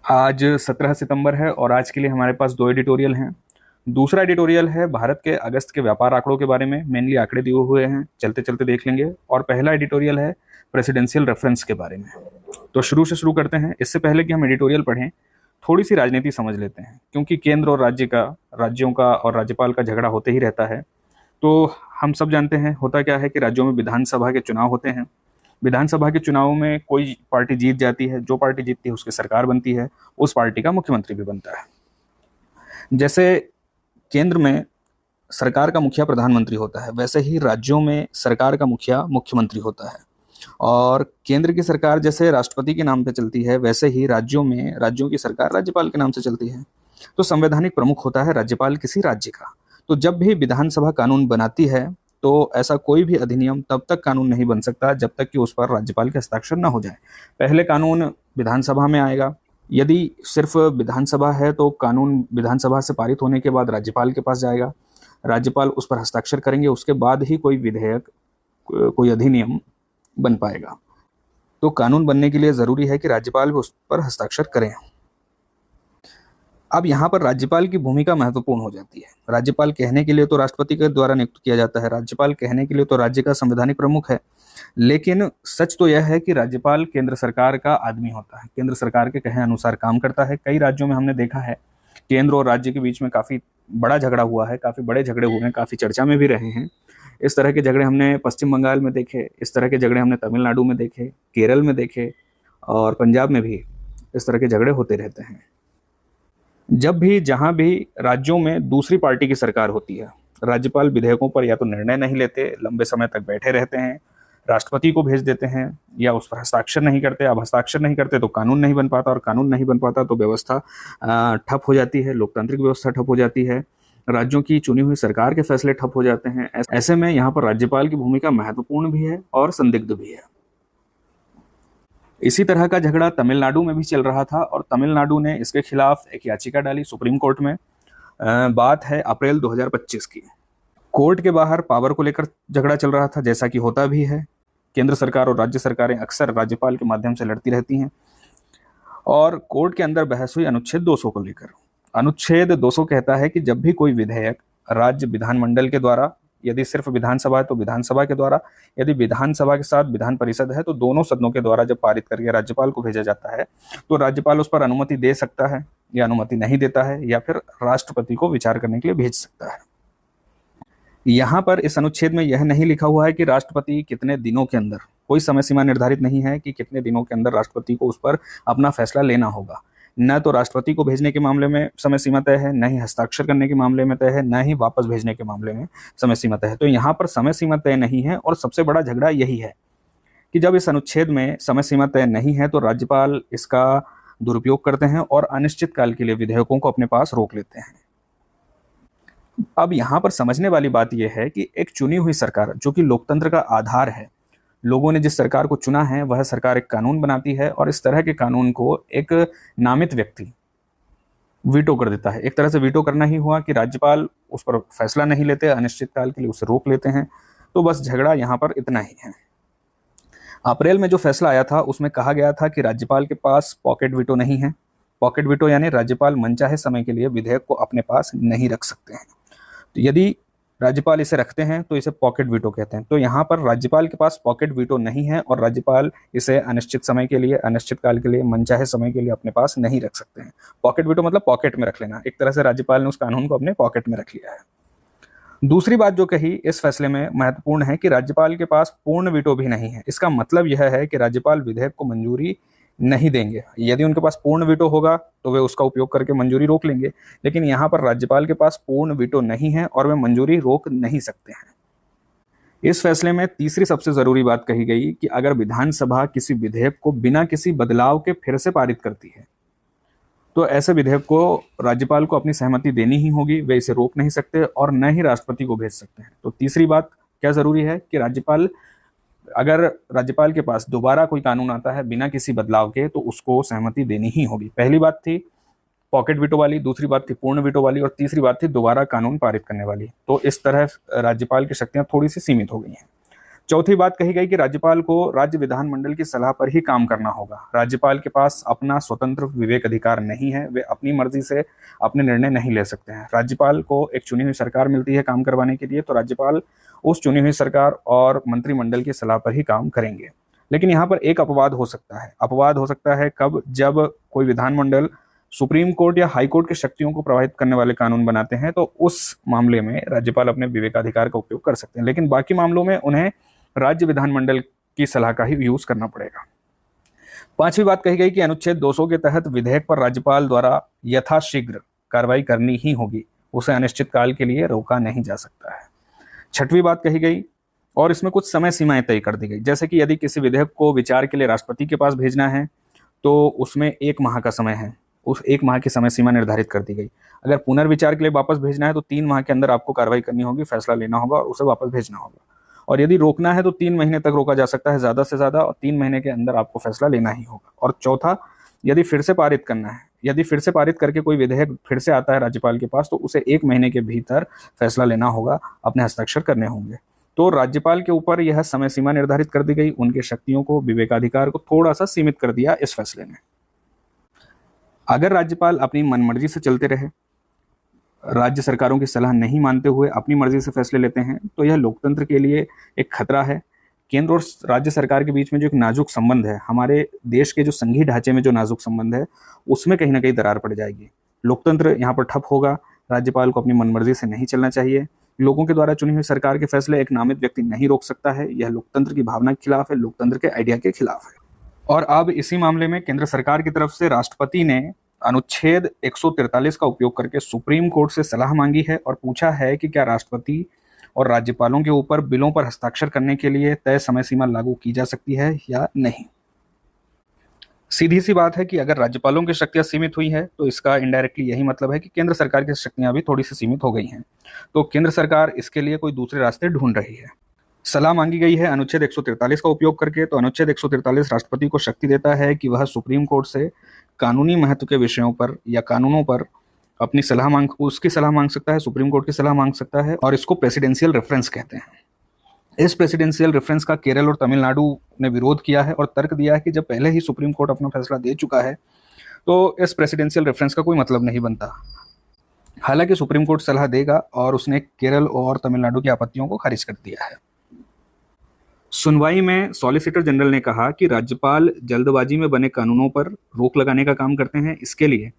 आज 17 सितंबर है और आज के लिए हमारे पास दो एडिटोरियल हैं। दूसरा एडिटोरियल है भारत के अगस्त के व्यापार आंकड़ों के बारे में, मेनली आंकड़े दिए हुए हैं, चलते चलते देख लेंगे। और पहला एडिटोरियल है प्रेसिडेंशियल रेफरेंस के बारे में। तो शुरू से शुरू करते हैं। इससे पहले कि हम एडिटोरियल पढ़ें, थोड़ी सी राजनीति समझ लेते हैं, क्योंकि केंद्र और राज्यों का और राज्यपाल का झगड़ा होते ही रहता है। तो हम सब जानते हैं होता क्या है कि राज्यों में विधानसभा के चुनाव होते हैं। विधानसभा के चुनाव में कोई पार्टी जीत जाती है, जो पार्टी जीतती है उसकी सरकार बनती है, उस पार्टी का मुख्यमंत्री भी बनता है। जैसे केंद्र में सरकार का मुखिया प्रधानमंत्री होता है, वैसे ही राज्यों में सरकार का मुखिया मुख्यमंत्री होता है। और केंद्र की सरकार जैसे राष्ट्रपति के नाम पे चलती है, वैसे ही राज्यों में राज्यों की सरकार राज्यपाल के नाम से चलती है। तो संवैधानिक प्रमुख होता है राज्यपाल किसी राज्य का। तो जब भी विधानसभा कानून बनाती है, तो ऐसा कोई भी अधिनियम तब तक कानून नहीं बन सकता जब तक कि उस पर राज्यपाल के हस्ताक्षर न हो जाए। पहले कानून विधानसभा में आएगा। यदि सिर्फ विधानसभा है तो कानून विधानसभा से पारित होने के बाद राज्यपाल के पास जाएगा, राज्यपाल उस पर हस्ताक्षर करेंगे, उसके बाद ही कोई विधेयक, कोई अधिनियम बन पाएगा। तो कानून बनने के लिए ज़रूरी है कि राज्यपाल भी उस पर हस्ताक्षर करें। अब यहाँ पर राज्यपाल की भूमिका महत्वपूर्ण हो जाती है। राज्यपाल कहने के लिए तो राष्ट्रपति के द्वारा नियुक्त किया जाता है, राज्यपाल कहने के लिए तो राज्य का संवैधानिक प्रमुख है। लेकिन सच तो यह है कि राज्यपाल केंद्र सरकार का आदमी होता है, केंद्र सरकार के कहे अनुसार काम करता है। कई राज्यों में हमने देखा है केंद्र और राज्य के बीच में काफ़ी बड़ा झगड़ा हुआ है, काफ़ी बड़े झगड़े हुए हैं, काफ़ी चर्चा में भी रहे हैं। इस तरह के झगड़े हमने पश्चिम बंगाल में देखे, इस तरह के झगड़े हमने तमिलनाडु में देखे, केरल में देखे, और पंजाब में भी इस तरह के झगड़े होते रहते हैं। जब भी जहां भी राज्यों में दूसरी पार्टी की सरकार होती है, राज्यपाल विधेयकों पर या तो निर्णय नहीं लेते, लंबे समय तक बैठे रहते हैं, राष्ट्रपति को भेज देते हैं, या उस पर हस्ताक्षर नहीं करते। अब हस्ताक्षर नहीं करते तो कानून नहीं बन पाता, और कानून नहीं बन पाता तो व्यवस्था ठप हो जाती है, लोकतांत्रिक व्यवस्था ठप हो जाती है, राज्यों की चुनी हुई सरकार के फैसले ठप हो जाते हैं। ऐसे में यहाँ पर राज्यपाल की भूमिका महत्वपूर्ण भी है और संदिग्ध भी है। इसी तरह का झगड़ा तमिलनाडु में भी चल रहा था, और तमिलनाडु ने इसके खिलाफ एक याचिका डाली सुप्रीम कोर्ट में। बात है अप्रैल 2025 की। कोर्ट के बाहर पावर को लेकर झगड़ा चल रहा था, जैसा कि होता भी है। केंद्र सरकार और राज्य सरकारें अक्सर राज्यपाल के माध्यम से लड़ती रहती हैं। और कोर्ट के अंदर बहस हुई अनुच्छेद 200 को लेकर। अनुच्छेद 200 कहता है कि जब भी कोई विधेयक राज्य विधानमंडल के द्वारा, यदि सिर्फ विधानसभा है तो विधानसभा के द्वारा, यदि विधानसभा के साथ विधान परिषद है तो दोनों सदनों के द्वारा जब पारित करके राज्यपाल को भेजा जाता है, तो राज्यपाल उस पर अनुमति दे सकता है या अनुमति नहीं देता है, या फिर राष्ट्रपति को विचार करने के लिए भेज सकता है। यहाँ पर इस अनुच्छेद में यह नहीं लिखा हुआ है कि राष्ट्रपति कितने दिनों के अंदर, कोई समय सीमा निर्धारित नहीं है कि कितने दिनों के अंदर राष्ट्रपति को उस पर अपना फैसला लेना होगा। न तो राष्ट्रपति को भेजने के मामले में समय सीमा तय है, न ही हस्ताक्षर करने के मामले में तय है, न ही वापस भेजने के मामले में समय सीमा तय है। तो यहाँ पर समय सीमा तय नहीं है, और सबसे बड़ा झगड़ा यही है कि जब इस अनुच्छेद में समय सीमा तय नहीं है तो राज्यपाल इसका दुरुपयोग करते हैं और अनिश्चित काल के लिए विधेयकों को अपने पास रोक लेते हैं। अब यहाँ पर समझने वाली बात यह है कि एक चुनी हुई सरकार, जो कि लोकतंत्र का आधार है, लोगों ने जिस सरकार को चुना है वह सरकार एक कानून बनाती है, और इस तरह के कानून को एक नामित व्यक्ति वीटो कर देता है। एक तरह से वीटो करना ही हुआ कि राज्यपाल उस पर फैसला नहीं लेते, अनिश्चित काल के लिए उसे रोक लेते हैं। तो बस झगड़ा यहाँ पर इतना ही है। अप्रैल में जो फैसला आया था उसमें कहा गया था कि राज्यपाल के पास पॉकेट वीटो नहीं है। पॉकेट वीटो यानी राज्यपाल मनचाहे समय के लिए विधेयक को अपने पास नहीं रख सकते हैं। तो यदि राज्यपाल इसे रखते हैं तो इसे पॉकेट वीटो कहते हैं। तो यहाँ पर राज्यपाल के पास पॉकेट वीटो नहीं है, और राज्यपाल इसे अनिश्चित समय के लिए, अनिश्चित काल के लिए, मनचाहे समय के लिए अपने पास नहीं रख सकते हैं। पॉकेट वीटो मतलब पॉकेट में रख लेना। एक तरह से राज्यपाल ने उस कानून को अपने पॉकेट में रख लिया है। दूसरी बात जो कही इस फैसले में महत्वपूर्ण है कि राज्यपाल के पास पूर्ण वीटो भी नहीं है। इसका मतलब यह है कि राज्यपाल विधेयक को मंजूरी नहीं देंगे। यदि उनके पास पूर्ण वीटो होगा तो वे उसका उपयोग करके मंजूरी रोक लेंगे, लेकिन यहाँ पर राज्यपाल के पास पूर्ण वीटो नहीं है और वे मंजूरी रोक नहीं सकते हैं। इस फैसले में तीसरी सबसे जरूरी बात कही गई कि अगर विधानसभा किसी विधेयक को बिना किसी बदलाव के फिर से पारित करती है, तो ऐसे विधेयक को राज्यपाल को अपनी सहमति देनी ही होगी। वे इसे रोक नहीं सकते और न ही राष्ट्रपति को भेज सकते हैं। तो तीसरी बात क्या जरूरी है कि अगर राज्यपाल के पास दोबारा कोई कानून आता है बिना किसी बदलाव के, तो उसको सहमति देनी ही होगी। पहली बात थी पॉकेट वीटो वाली, दूसरी बात थी पूर्ण वीटो वाली, और तीसरी बात थी दोबारा कानून पारित करने वाली। तो इस तरह राज्यपाल की शक्तियां थोड़ी सी सीमित हो गई हैं। चौथी बात कही गई कि राज्यपाल को राज्य विधानमंडल की सलाह पर ही काम करना होगा। राज्यपाल के पास अपना स्वतंत्र विवेक अधिकार नहीं है, वे अपनी मर्जी से अपने निर्णय नहीं ले सकते हैं। राज्यपाल को एक चुनी हुई सरकार मिलती है काम करवाने के लिए, तो राज्यपाल उस चुनी हुई सरकार और मंत्रिमंडल की सलाह पर ही काम करेंगे। लेकिन यहाँ पर एक अपवाद हो सकता है। अपवाद हो सकता है कब? जब कोई विधानमंडल सुप्रीम कोर्ट या हाई कोर्ट की शक्तियों को प्रभावित करने वाले कानून बनाते हैं, तो उस मामले में राज्यपाल अपने विवेकाधिकार का उपयोग कर सकते हैं। लेकिन बाकी मामलों में उन्हें राज्य विधानमंडल की सलाह का ही यूज करना पड़ेगा। पांचवी बात कही गई कि अनुच्छेद 200 के तहत विधेयक पर राज्यपाल द्वारा यथाशीघ्र कार्रवाई करनी ही होगी, उसे अनिश्चित काल के लिए रोका नहीं जा सकता है। छठवीं बात कही गई और इसमें कुछ समय सीमाएं तय कर दी गई, जैसे कि यदि किसी विधेयक को विचार के लिए राष्ट्रपति के पास भेजना है तो उसमें 1 माह का समय है, उस 1 माह की समय सीमा निर्धारित कर दी गई। अगर पुनर्विचार के लिए वापस भेजना है तो 3 माह के अंदर आपको कार्रवाई करनी होगी, फैसला लेना होगा और उसे वापस भेजना होगा। और यदि रोकना है तो 3 महीने तक रोका जा सकता है ज़्यादा से ज़्यादा, और 3 महीने के अंदर आपको फैसला लेना ही होगा। और चौथा, यदि फिर से पारित करना है, यदि फिर से पारित करके कोई विधेयक फिर से आता है राज्यपाल के पास, तो उसे 1 महीने के भीतर फैसला लेना होगा, अपने हस्ताक्षर करने होंगे। तो राज्यपाल के ऊपर यह समय सीमा निर्धारित कर दी गई, उनके शक्तियों को, विवेकाधिकार को थोड़ा सा सीमित कर दिया इस फैसले ने। अगर राज्यपाल अपनी मनमर्जी से चलते रहे, राज्य सरकारों की सलाह नहीं मानते हुए अपनी मर्जी से फैसले लेते हैं, तो यह लोकतंत्र के लिए एक खतरा है। केंद्र और राज्य सरकार के बीच में जो एक नाजुक संबंध है, हमारे देश के जो संघीय ढांचे में जो नाजुक संबंध है, उसमें कहीं ना कहीं दरार पड़ जाएगी। लोकतंत्र यहाँ पर ठप होगा। राज्यपाल को अपनी मनमर्जी से नहीं चलना चाहिए। लोगों के द्वारा चुनी हुई सरकार के फैसले एक नामित व्यक्ति नहीं रोक सकता है। यह लोकतंत्र की भावना के खिलाफ है, लोकतंत्र के आइडिया के खिलाफ है। और अब इसी मामले में केंद्र सरकार की तरफ से राष्ट्रपति ने अनुच्छेद 143 का उपयोग करके सुप्रीम कोर्ट से सलाह मांगी है और पूछा है कि क्या राष्ट्रपति और राज्यपालों के ऊपर बिलों पर हस्ताक्षर करने के लिए तय समय सीमा लागू की जा सकती है या नहीं। सीधी सी बात है कि अगर राज्यपालों की शक्तियां सीमित हुई है तो इसका इनडायरेक्टली यही मतलब है कि केंद्र सरकार की शक्तियां भी थोड़ी सी सीमित हो गई हैं। तो केंद्र सरकार इसके लिए कोई दूसरे रास्ते ढूंढ रही है। सलाह मांगी गई है अनुच्छेद 143 का उपयोग करके। तो अनुच्छेद 143 राष्ट्रपति को शक्ति देता है कि वह सुप्रीम कोर्ट से कानूनी महत्व के विषयों पर या कानूनों पर अपनी उसकी सलाह मांग सकता है, सुप्रीम कोर्ट की सलाह मांग सकता है, और इसको प्रेसिडेंशियल रेफरेंस कहते हैं। इस प्रेसिडेंशियल रेफरेंस का केरल और तमिलनाडु ने विरोध किया है और तर्क दिया है कि जब पहले ही सुप्रीम कोर्ट अपना फैसला दे चुका है तो इस प्रेसिडेंशियल रेफरेंस का कोई मतलब नहीं बनता। हालांकि सुप्रीम कोर्ट सलाह देगा और उसने केरल और तमिलनाडु की आपत्तियों को खारिज कर दिया है। सुनवाई में सॉलिसिटर जनरल ने कहा कि राज्यपाल जल्दबाजी में बने कानूनों पर रोक लगाने का काम करते हैं, इसके लिए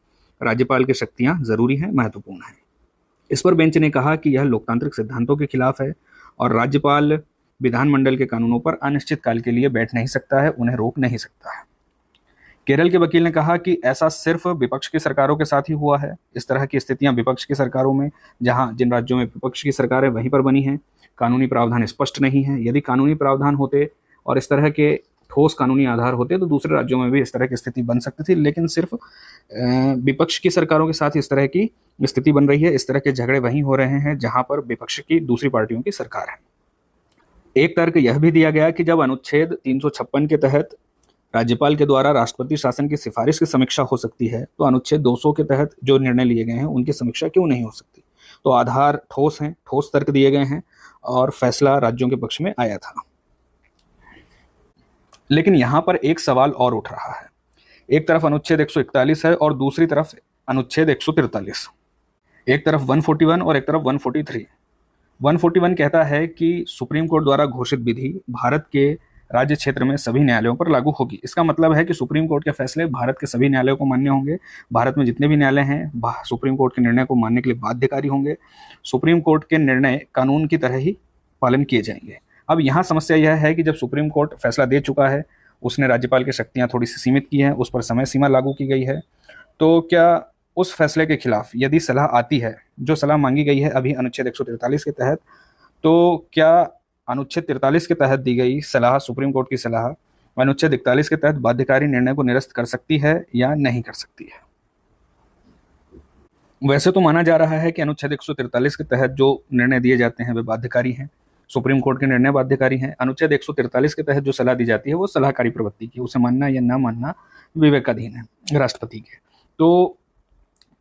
राज्यपाल की शक्तियां जरूरी हैं, महत्वपूर्ण हैं। इस पर बेंच ने कहा कि यह लोकतांत्रिक सिद्धांतों के खिलाफ है और राज्यपाल विधानमंडल के कानूनों पर अनिश्चित काल के लिए बैठ नहीं सकता है, उन्हें रोक नहीं सकता है। केरल के वकील ने कहा कि ऐसा सिर्फ विपक्ष की सरकारों के साथ ही हुआ है। इस तरह की स्थितियां विपक्ष की सरकारों में, जहां जिन राज्यों में विपक्ष की सरकार है वहीं पर बनी हैं। कानूनी प्रावधान स्पष्ट नहीं है। यदि कानूनी प्रावधान होते और इस तरह के ठोस कानूनी आधार होते तो दूसरे राज्यों में भी इस तरह की स्थिति बन सकती थी, लेकिन सिर्फ विपक्ष की सरकारों के साथ इस तरह की स्थिति बन रही है। इस तरह के झगड़े वहीं हो रहे हैं जहां पर विपक्ष की दूसरी पार्टियों की सरकार है। एक तर्क यह भी दिया गया कि जब अनुच्छेद 356 के तहत राज्यपाल के द्वारा राष्ट्रपति शासन की सिफारिश की समीक्षा हो सकती है, तो अनुच्छेद 200 के तहत जो निर्णय लिए गए हैं उनकी समीक्षा क्यों नहीं हो सकती। तो आधार ठोस हैं, ठोस तर्क दिए गए हैं और फैसला राज्यों के पक्ष में आया था। लेकिन यहां पर एक सवाल और उठ रहा है। एक तरफ अनुच्छेद 141 है और दूसरी तरफ अनुच्छेद 143। एक तरफ 141 और एक तरफ 143। 141 कहता है कि सुप्रीम कोर्ट द्वारा घोषित विधि भारत के राज्य क्षेत्र में सभी न्यायालयों पर लागू होगी। इसका मतलब है कि सुप्रीम कोर्ट के फैसले भारत के सभी न्यायालयों को मान्य होंगे। भारत में जितने भी न्यायालय हैं सुप्रीम कोर्ट के निर्णय को मानने के लिए बाध्यकारी होंगे। सुप्रीम कोर्ट के निर्णय कानून की तरह ही पालन किए जाएंगे। अब यहाँ समस्या यह है कि जब सुप्रीम कोर्ट फैसला दे चुका है, उसने राज्यपाल की शक्तियाँ थोड़ी सी सीमित की हैं, उस पर समय सीमा लागू की गई है, तो क्या उस फैसले के खिलाफ यदि सलाह आती है, जो सलाह मांगी गई है अभी अनुच्छेद 143 के तहत, तो क्या अनुच्छेद 43 के तहत दी गई सलाह, सुप्रीम कोर्ट की सलाह, अनुच्छेद 41 के तहत बाध्यकारी निर्णय को निरस्त कर सकती है या नहीं कर सकती है। वैसे तो माना जा रहा है कि अनुच्छेद 143 के तहत जो निर्णय दिए जाते हैं वे बाध्यकारी हैं, सुप्रीम कोर्ट के निर्णय बाध्यकारी हैं। अनुच्छेद 143 के तहत जो सलाह दी जाती है वो सलाहकारी प्रवृत्ति की, उसे मानना या ना मानना विवेकाधीन है राष्ट्रपति के। तो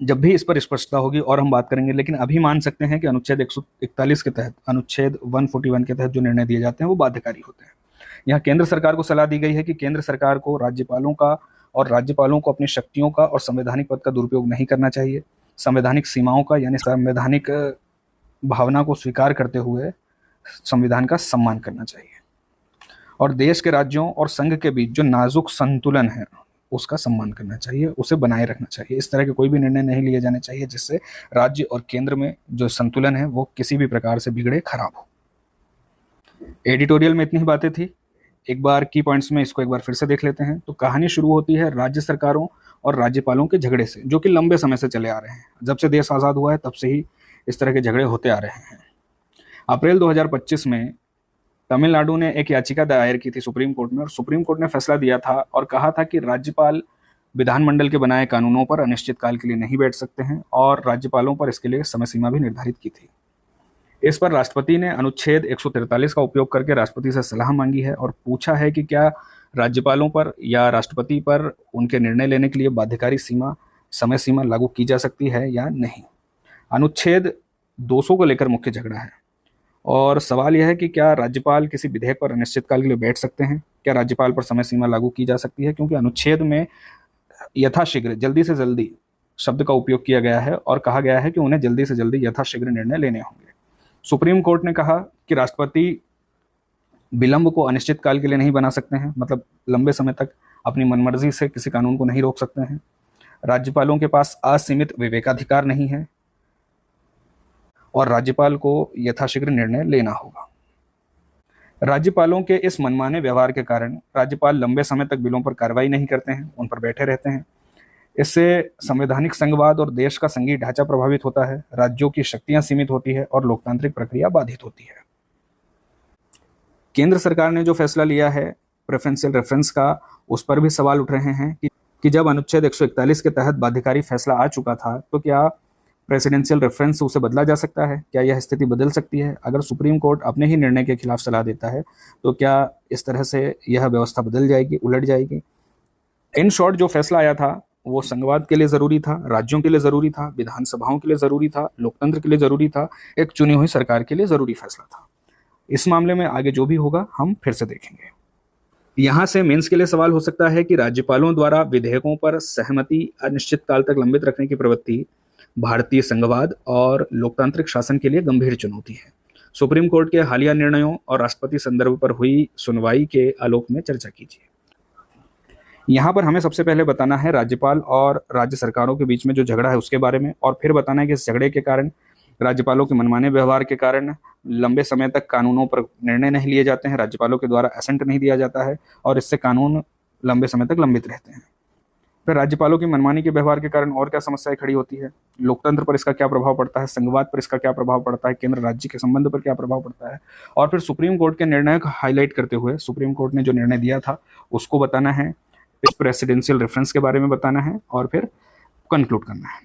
जब भी इस पर स्पष्टता होगी और हम बात करेंगे, लेकिन अभी मान सकते हैं कि अनुच्छेद 141 के तहत, अनुच्छेद 141 के तहत जो निर्णय दिए जाते हैं वो बाध्यकारी होते हैं। यहाँ केंद्र सरकार को सलाह दी गई है कि केंद्र सरकार को राज्यपालों को अपनी शक्तियों का और संवैधानिक पद का दुरुपयोग नहीं करना चाहिए। संवैधानिक सीमाओं का यानी संवैधानिक भावना को स्वीकार करते हुए संविधान का सम्मान करना चाहिए, और देश के राज्यों और संघ के बीच जो नाजुक संतुलन है उसका सम्मान करना चाहिए, उसे बनाए रखना चाहिए। इस तरह के कोई भी निर्णय नहीं लिए जाने चाहिए जिससे राज्य और केंद्र में जो संतुलन है वो किसी भी प्रकार से बिगड़े, खराब हो। एडिटोरियल में इतनी ही बातें थी। एक बार की पॉइंट्स में इसको एक बार फिर से देख लेते हैं। तो कहानी शुरू होती है राज्य सरकारों और राज्यपालों के झगड़े से, जो कि लंबे समय से चले आ रहे हैं। जब से देश आज़ाद हुआ है तब से ही इस तरह के झगड़े होते आ रहे हैं। अप्रैल 2025 में तमिलनाडु ने एक याचिका दायर की थी सुप्रीम कोर्ट में, और सुप्रीम कोर्ट ने फैसला दिया था और कहा था कि राज्यपाल विधानमंडल के बनाए कानूनों पर अनिश्चित काल के लिए नहीं बैठ सकते हैं, और राज्यपालों पर इसके लिए समय सीमा भी निर्धारित की थी। इस पर राष्ट्रपति ने अनुच्छेद 143 का उपयोग करके राष्ट्रपति से सलाह मांगी है और पूछा है कि क्या राज्यपालों पर या राष्ट्रपति पर उनके निर्णय लेने के लिए बाध्यकारी समय सीमा लागू की जा सकती है या नहीं। अनुच्छेद 200 को लेकर मुख्य झगड़ा है, और सवाल यह है कि क्या राज्यपाल किसी विधेयक पर अनिश्चित काल के लिए बैठ सकते हैं, क्या राज्यपाल पर समय सीमा लागू की जा सकती है, क्योंकि अनुच्छेद में यथाशीघ्र, जल्दी से जल्दी शब्द का उपयोग किया गया है और कहा गया है कि उन्हें जल्दी से जल्दी यथाशीघ्र निर्णय लेने होंगे। सुप्रीम कोर्ट ने कहा कि राष्ट्रपति विलंब को अनिश्चित काल के लिए नहीं बना सकते हैं, मतलब लंबे समय तक अपनी मनमर्जी से किसी कानून को नहीं रोक सकते हैं। राज्यपालों के पास असीमित विवेकाधिकार नहीं है और राज्यपाल को यथाशीघ्र निर्णय लेना होगा। राज्यपालों के इस मनमाने व्यवहार के कारण राज्यपाल लंबे समय तक बिलों पर कार्रवाई नहीं करते हैं, उन पर बैठे रहते हैं। इससे संवैधानिक संघवाद और देश का संघीय ढांचा प्रभावित होता है, राज्यों की शक्तियां सीमित होती है और लोकतांत्रिक प्रक्रिया बाधित होती है। केंद्र सरकार ने जो फैसला लिया है प्रेफरेंशियल रेफरेंस का, उस पर भी सवाल उठ रहे हैं कि जब अनुच्छेद 141 के तहत बाध्यकारी फैसला आ चुका था तो क्या प्रेसिडेंशियल रेफरेंस से उसे बदला जा सकता है, क्या यह स्थिति बदल सकती है? अगर सुप्रीम कोर्ट अपने ही निर्णय के खिलाफ सलाह देता है तो क्या इस तरह से यह व्यवस्था बदल जाएगी, उलट जाएगी? इन शॉर्ट जो फैसला आया था वो संघवाद के लिए ज़रूरी था, राज्यों के लिए ज़रूरी था, विधानसभाओं के लिए ज़रूरी था, लोकतंत्र के लिए ज़रूरी था, एक चुनी हुई सरकार के लिए ज़रूरी फैसला था। इस मामले में आगे जो भी होगा हम फिर से देखेंगे। यहाँ से मेंस के लिए सवाल हो सकता है कि राज्यपालों द्वारा विधेयकों पर सहमति अनिश्चित काल तक लंबित रखने की प्रवृत्ति भारतीय संघवाद और लोकतांत्रिक शासन के लिए गंभीर चुनौती है। सुप्रीम कोर्ट के हालिया निर्णयों और राष्ट्रपति संदर्भ पर हुई सुनवाई के आलोक में चर्चा कीजिए। यहाँ पर हमें सबसे पहले बताना है राज्यपाल और राज्य सरकारों के बीच में जो झगड़ा है उसके बारे में, और फिर बताना है कि इस झगड़े के कारण, राज्यपालों के मनमाने व्यवहार के कारण लंबे समय तक कानूनों पर निर्णय नहीं लिए जाते हैं, राज्यपालों के द्वारा एसेंट नहीं दिया जाता है और इससे कानून लंबे समय तक लंबित रहते हैं। फिर राज्यपालों की मनमानी के व्यवहार के कारण और क्या समस्याएं खड़ी होती है, लोकतंत्र पर इसका क्या प्रभाव पड़ता है, संघवाद पर इसका क्या प्रभाव पड़ता है, केंद्र राज्य के संबंध पर क्या प्रभाव पड़ता है, और फिर सुप्रीम कोर्ट के निर्णय को हाईलाइट करते हुए सुप्रीम कोर्ट ने जो निर्णय दिया था उसको बताना है, इस प्रेसिडेंशियल रेफरेंस के बारे में बताना है और फिर कंक्लूड करना है।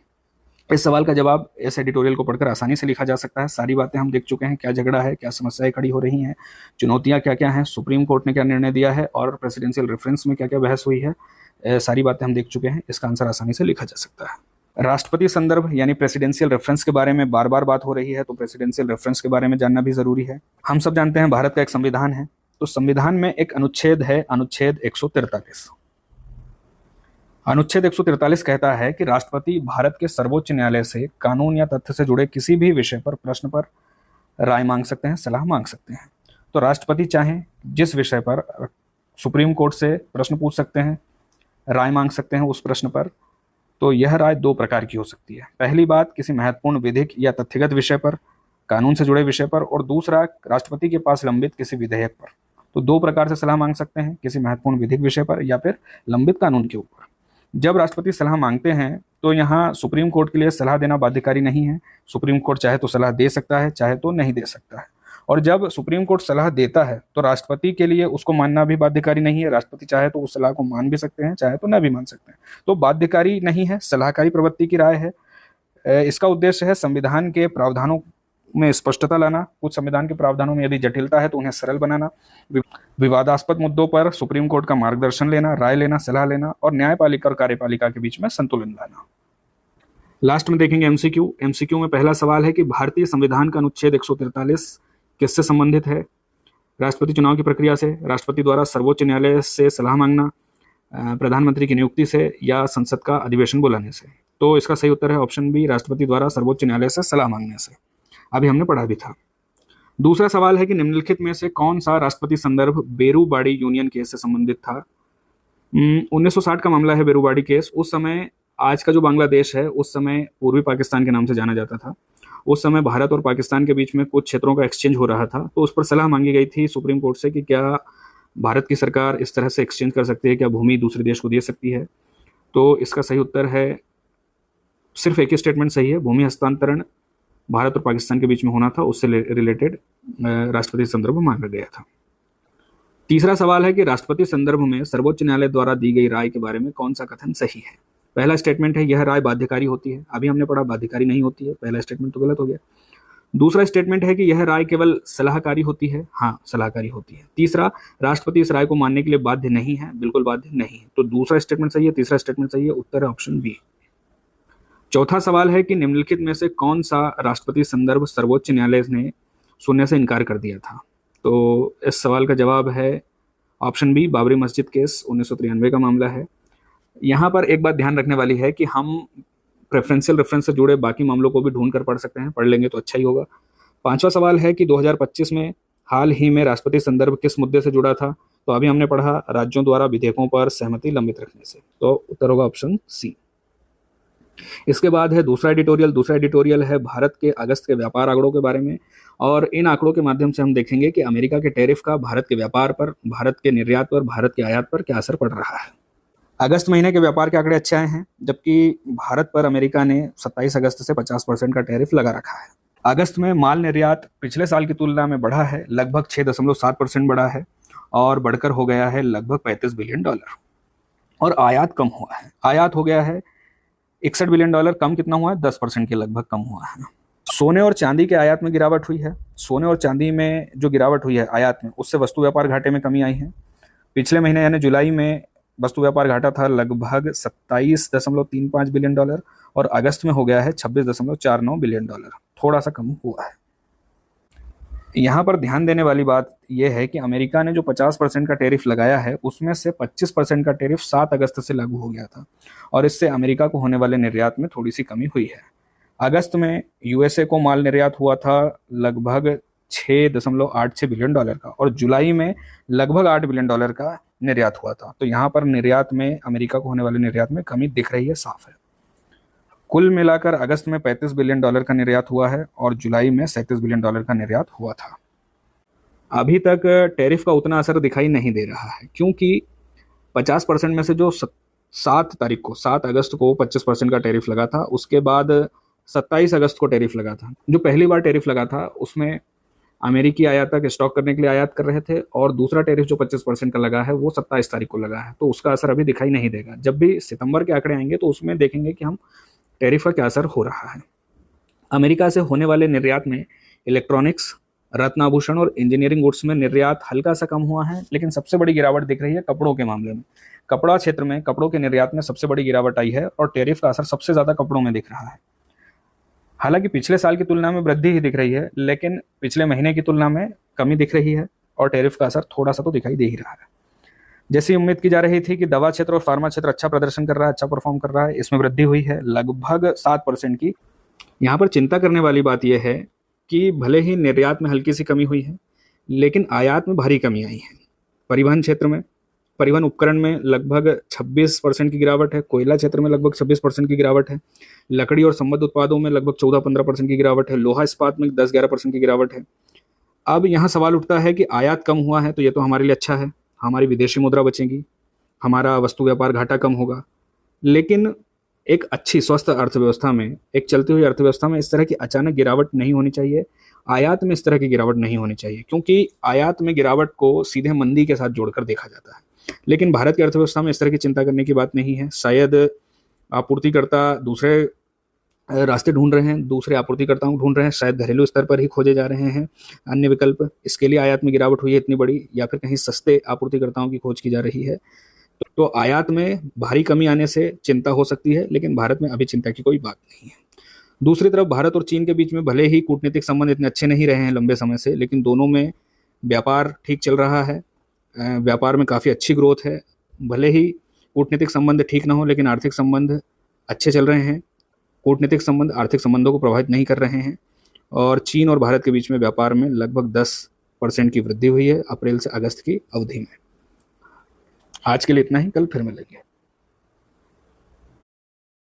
इस सवाल का जवाब इस एडिटोरियल को पढ़कर आसानी से लिखा जा सकता है। सारी बातें हम देख चुके हैं, क्या झगड़ा है, क्या समस्याएं खड़ी हो रही हैं, चुनौतियां क्या क्या हैं, सुप्रीम कोर्ट ने क्या निर्णय दिया है और प्रेसिडेंशियल रेफरेंस में क्या क्या बहस हुई है, सारी बातें हम देख चुके हैं। इसका आंसर आसानी से लिखा जा सकता है। राष्ट्रपति संदर्भ यानी प्रेसिडेंशियल रेफरेंस के बारे में बार बार बात हो रही है, तो प्रेसिडेंशियल रेफरेंस के बारे में जानना भी जरूरी है। हम सब जानते हैं भारत का एक संविधान है, तो संविधान में एक अनुच्छेद है, अनुच्छेद 143। अनुच्छेद 143 कहता है कि राष्ट्रपति भारत के सर्वोच्च न्यायालय से कानून या तथ्य से जुड़े किसी भी विषय पर प्रश्न पर राय मांग सकते हैं, सलाह मांग सकते हैं। तो राष्ट्रपति चाहें जिस विषय पर सुप्रीम कोर्ट से प्रश्न पूछ सकते हैं, राय मांग सकते हैं उस प्रश्न पर। तो यह राय दो प्रकार की हो सकती है। पहली बात, किसी महत्वपूर्ण विधिक या तथ्यगत विषय पर, कानून से जुड़े विषय पर, और दूसरा राष्ट्रपति के पास लंबित किसी विधेयक पर। तो दो प्रकार से सलाह मांग सकते हैं, किसी महत्वपूर्ण विधिक विषय पर या फिर लंबित कानून के ऊपर। जब राष्ट्रपति सलाह मांगते हैं तो यहाँ सुप्रीम कोर्ट के लिए सलाह देना बाध्यकारी नहीं है। सुप्रीम कोर्ट चाहे तो सलाह दे सकता है, चाहे तो नहीं दे सकता है। और जब सुप्रीम कोर्ट सलाह देता है तो राष्ट्रपति के लिए उसको मानना भी बाध्यकारी नहीं है। राष्ट्रपति चाहे तो उस सलाह को मान भी सकते हैं, चाहे तो न भी मान सकते हैं। तो बाध्यकारी नहीं है, सलाहकारी प्रवृत्ति की राय है। इसका उद्देश्य है संविधान के प्रावधानों में स्पष्टता लाना, कुछ संविधान के प्रावधानों में यदि जटिलता है तो उन्हें सरल बनाना, विवादास्पद मुद्दों पर सुप्रीम कोर्ट का मार्गदर्शन लेना, राय लेना, सलाह लेना, और न्यायपालिका और कार्यपालिका के बीच में संतुलन लाना। लास्ट में देखेंगे एमसीक्यू। एमसीक्यू में पहला सवाल है कि भारतीय संविधान का अनुच्छेद 143 किससे संबंधित है? राष्ट्रपति चुनाव की प्रक्रिया से, राष्ट्रपति द्वारा सर्वोच्च न्यायालय से सलाह मांगना, प्रधानमंत्री की नियुक्ति से, या संसद का अधिवेशन बुलाने से। तो इसका सही उत्तर है ऑप्शन बी, राष्ट्रपति द्वारा सर्वोच्च न्यायालय से सलाह मांगने से। अभी हमने पढ़ा भी था। दूसरा सवाल है कि निम्नलिखित में से कौन सा राष्ट्रपति संदर्भ बेरूबाड़ी यूनियन केस से संबंधित था? 1960 का मामला है बेरूबाड़ी केस। उस समय आज का जो बांग्लादेश है उस समय पूर्वी पाकिस्तान के नाम से जाना जाता था। उस समय भारत और पाकिस्तान के बीच में कुछ क्षेत्रों का एक्सचेंज हो रहा था, तो उस पर सलाह मांगी गई थी सुप्रीम कोर्ट से कि क्या भारत की सरकार इस तरह से एक्सचेंज कर सकती है, क्या भूमि दूसरे देश को दे सकती है। तो इसका सही उत्तर है, सिर्फ एक ही स्टेटमेंट सही है, भूमि हस्तांतरण भारत और पाकिस्तान के बीच में होना था, उससे रिलेटेड राष्ट्रपति संदर्भ मांगा गया था। तीसरा सवाल है कि राष्ट्रपति संदर्भ में सर्वोच्च न्यायालय द्वारा दी गई राय के बारे में कौन सा कथन सही है? पहला स्टेटमेंट है यह राय बाध्यकारी होती है। अभी हमने पढ़ा बाध्यकारी नहीं होती है, पहला स्टेटमेंट तो गलत हो गया। दूसरा स्टेटमेंट है कि यह राय केवल सलाहकारी होती है। हाँ, सलाहकारी होती है। तीसरा, राष्ट्रपति इस राय को मानने के लिए बाध्य नहीं है। बिल्कुल बाध्य नहीं है। तो दूसरा स्टेटमेंट सही है, तीसरा स्टेटमेंट सही है, उत्तर है ऑप्शन बी। चौथा सवाल है कि निम्नलिखित में से कौन सा राष्ट्रपति संदर्भ सर्वोच्च न्यायालय ने सुनने से इनकार कर दिया था? तो इस सवाल का जवाब है ऑप्शन बी, बाबरी मस्जिद केस 1993 का मामला है। यहाँ पर एक बात ध्यान रखने वाली है कि हम प्रेफरेंशियल रेफरेंस से जुड़े बाकी मामलों को भी ढूंढ कर पढ़ सकते हैं, पढ़ लेंगे तो अच्छा ही होगा। पांचवा सवाल है कि 2025 में हाल ही में राष्ट्रपति संदर्भ किस मुद्दे से जुड़ा था? तो अभी हमने पढ़ा राज्यों द्वारा विधेयकों पर सहमति लंबित रखने से, तो उत्तर होगा ऑप्शन सी। इसके बाद है दूसरा एडिटोरियल। दूसरा एडिटोरियल है भारत के अगस्त के व्यापार आंकड़ों के बारे में, और इन आंकड़ों के माध्यम से हम देखेंगे कि अमेरिका के टैरिफ का भारत के व्यापार पर, भारत के निर्यात पर, भारत के आयात पर क्या असर पड़ रहा है। अगस्त महीने के व्यापार के आंकड़े अच्छे आए हैं, जबकि भारत पर अमेरिका ने 27 अगस्त से 50% का टैरिफ लगा रखा है। अगस्त में माल निर्यात पिछले साल की तुलना में बढ़ा है, लगभग 6.7% बढ़ा है और बढ़कर हो गया है लगभग $35 बिलियन। और आयात कम हुआ है, आयात हो गया है $61 बिलियन। कम कितना हुआ है? 10% के लगभग कम हुआ है। सोने और चांदी के आयात में गिरावट हुई है। सोने और चांदी में जो गिरावट हुई है आयात में, उससे वस्तु व्यापार घाटे में कमी आई है। पिछले महीने यानी जुलाई में वस्तु व्यापार घाटा था लगभग $27.35 बिलियन और अगस्त में हो गया है $26.49 बिलियन, थोड़ा सा कम हुआ है। यहाँ पर ध्यान देने वाली बात यह है कि अमेरिका ने जो 50% का टैरिफ लगाया है उसमें से 25% का टैरिफ 7 अगस्त से लागू हो गया था, और इससे अमेरिका को होने वाले निर्यात में थोड़ी सी कमी हुई है। अगस्त में यूएसए को माल निर्यात हुआ था लगभग $6.86 बिलियन का, और जुलाई में लगभग $8 बिलियन का निर्यात हुआ था। तो यहाँ पर निर्यात में, अमेरिका को होने वाले निर्यात में कमी दिख रही है, साफ है। कुल मिलाकर अगस्त में $35 बिलियन का निर्यात हुआ है और जुलाई में $37 बिलियन का निर्यात हुआ था। अभी तक टैरिफ का उतना असर दिखाई नहीं दे रहा है, क्योंकि 50% में से जो 7 अगस्त को 25% का टैरिफ लगा था, उसके बाद 27 अगस्त को टैरिफ लगा था। जो पहली बार टैरिफ लगा था उसमें अमेरिकी आयातक स्टॉक करने के लिए आयात कर रहे थे, और दूसरा टैरिफ जो 25% का लगा है वो 27 तारीख को लगा है, तो उसका असर अभी दिखाई नहीं देगा। जब भी सितंबर के आंकड़े आएंगे तो उसमें देखेंगे कि हम टैरिफ का क्या असर हो रहा है। अमेरिका से होने वाले निर्यात में इलेक्ट्रॉनिक्स, रत्न आभूषण और इंजीनियरिंग गुड्स में निर्यात हल्का सा कम हुआ है, लेकिन सबसे बड़ी गिरावट दिख रही है कपड़ों के मामले में। कपड़ा क्षेत्र में, कपड़ों के निर्यात में सबसे बड़ी गिरावट आई है और टैरिफ का असर सबसे ज्यादा कपड़ों में दिख रहा है। हालांकि पिछले साल की तुलना में वृद्धि ही दिख रही है, लेकिन पिछले महीने की तुलना में कमी दिख रही है और टैरिफ का असर थोड़ा सा तो दिखाई दे ही रहा है। जैसी उम्मीद की जा रही थी कि दवा क्षेत्र और फार्मा क्षेत्र अच्छा प्रदर्शन कर रहा है, अच्छा परफॉर्म कर रहा है, इसमें वृद्धि हुई है लगभग 7% की। यहाँ पर चिंता करने वाली बात यह है कि भले ही निर्यात में हल्की सी कमी हुई है, लेकिन आयात में भारी कमी आई है। परिवहन क्षेत्र में, परिवहन उपकरण में लगभग 26% की गिरावट है, कोयला क्षेत्र में लगभग 26% की गिरावट है, लकड़ी और संबद्ध उत्पादों में लगभग 14-15% की गिरावट है, लोहा इस्पात में 10-11% की गिरावट है। अब यहाँ सवाल उठता है कि आयात कम हुआ है तो ये तो हमारे लिए अच्छा है, हमारी विदेशी मुद्रा बचेगी, हमारा वस्तु व्यापार घाटा कम होगा, लेकिन एक अच्छी स्वस्थ अर्थव्यवस्था में, एक चलती हुई अर्थव्यवस्था में इस तरह की अचानक गिरावट नहीं होनी चाहिए। आयात में इस तरह की गिरावट नहीं होनी चाहिए, क्योंकि आयात में गिरावट को सीधे मंदी के साथ जोड़कर देखा जाता है। लेकिन भारत की अर्थव्यवस्था में इस तरह की चिंता करने की बात नहीं है। शायद आपूर्तिकर्ता दूसरे रास्ते ढूंढ रहे हैं, दूसरे आपूर्तिकर्ताओं को ढूंढ रहे हैं, शायद घरेलू स्तर पर ही खोजे जा रहे हैं अन्य विकल्प। इसके लिए आयात में गिरावट हुई है इतनी बड़ी, या फिर कहीं सस्ते आपूर्तिकर्ताओं की खोज की जा रही है। तो आयात में भारी कमी आने से चिंता हो सकती है, लेकिन भारत में अभी चिंता की कोई बात नहीं है। दूसरी तरफ भारत और चीन के बीच में भले ही कूटनीतिक संबंध इतने अच्छे नहीं रहे हैं लंबे समय से, लेकिन दोनों में व्यापार ठीक चल रहा है। व्यापार में काफ़ी अच्छी ग्रोथ है। भले ही कूटनीतिक संबंध ठीक ना हो, लेकिन आर्थिक संबंध अच्छे चल रहे हैं। कूटनीतिक संबंध आर्थिक संबंधों को प्रभावित नहीं कर रहे हैं। और चीन और भारत के बीच में व्यापार में लगभग 10% की वृद्धि हुई है अप्रैल से अगस्त की अवधि में। आज के लिए इतना ही, कल फिर मिलेंगे।